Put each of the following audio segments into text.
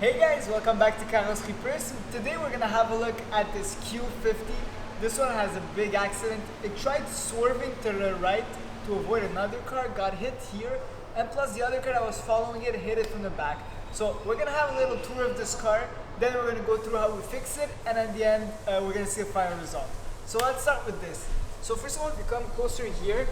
Hey guys, welcome back to Carrosserie Prisme. Today we're gonna have a look at this Q50. This one has a big accident. It tried swerving to the right to avoid another car, got hit here, and plus the other car that was following it hit it from the back. So we're gonna have a little tour of this car, then we're gonna go through how we fix it, and at the end we're gonna see a final result. So let's start with this. So first of all, if you come closer here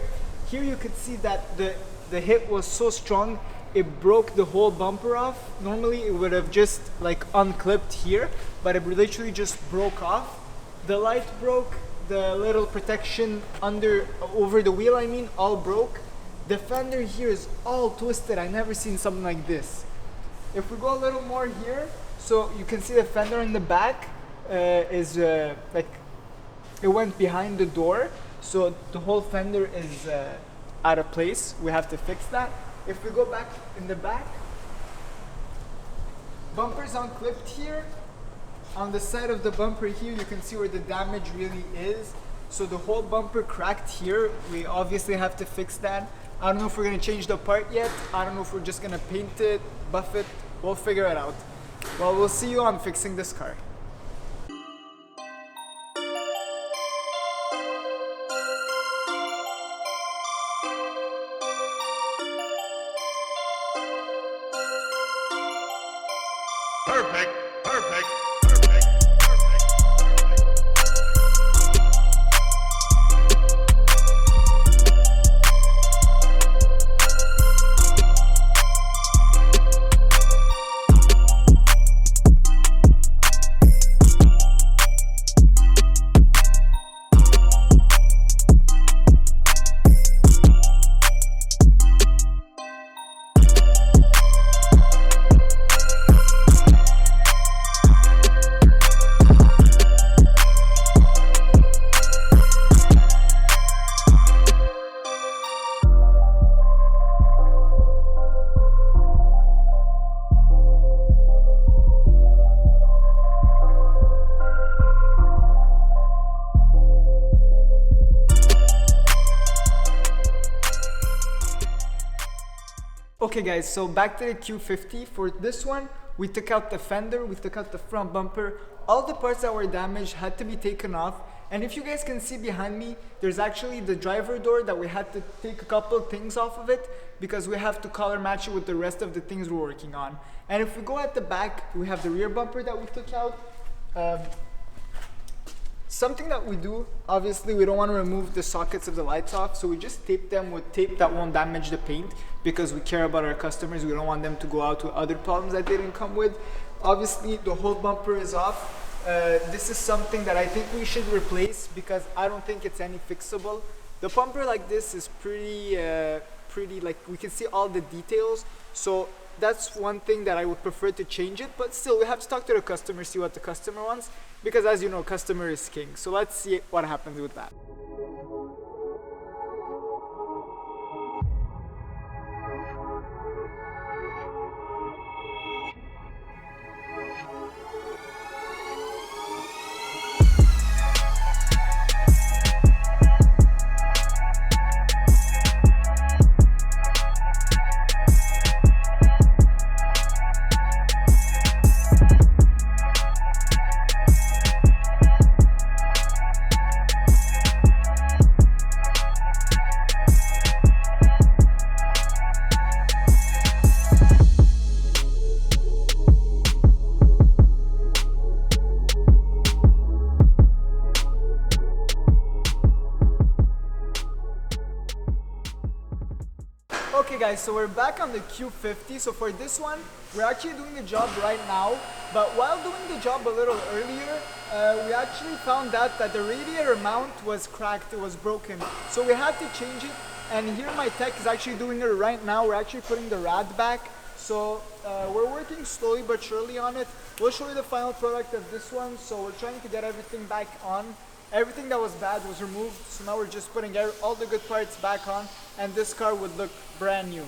you can see that the hit was so strong it broke the whole bumper off. Normally it would have just like unclipped here, but it literally just broke off. The light broke, the little protection over the wheel all broke. The fender here is all twisted. I never seen something like this. If we go a little more here, so you can see the fender in the back is like it went behind the door, so the whole fender is out of place. We have to fix that. If we go back in the back, bumper's unclipped here. On the side of the bumper here, you can see where the damage really is. So the whole bumper cracked here. We obviously have to fix that. I don't know if we're gonna change the part yet. I don't know if we're just gonna paint it, buff it. We'll figure it out. Well, we'll see you on fixing this car. Perfect, perfect. Okay guys, so back to the Q50. For this one, we took out the fender, we took out the front bumper. All the parts that were damaged had to be taken off. And if you guys can see behind me, there's actually the driver door that we had to take a couple things off of it because we have to color match it with the rest of the things we're working on. And if we go at the back, we have the rear bumper that we took out. Something that we do, obviously we don't want to remove the sockets of the lights off, so we just tape them with tape that won't damage the paint because we care about our customers. We don't want them to go out with other problems that they didn't come with. Obviously the whole bumper is off. This is something that I think we should replace because I don't think it's any fixable. The bumper like this is pretty like we can see all the details, so that's one thing that I would prefer to change it, but still we have to talk to the customer, see what the customer wants, because as you know, customer is king. So let's see what happens with that. Okay guys, so we're back on the Q50. So for this one, we're actually doing the job right now, but while doing the job a little earlier, we actually found out that the radiator mount was cracked, it was broken. So we had to change it, and here my tech is actually doing it right now. We're actually putting the rad back. So we're working slowly but surely on it. We'll show you the final product of this one. So we're trying to get everything back on. Everything that was bad was removed, so now we're just putting all the good parts back on, and this car would look brand new.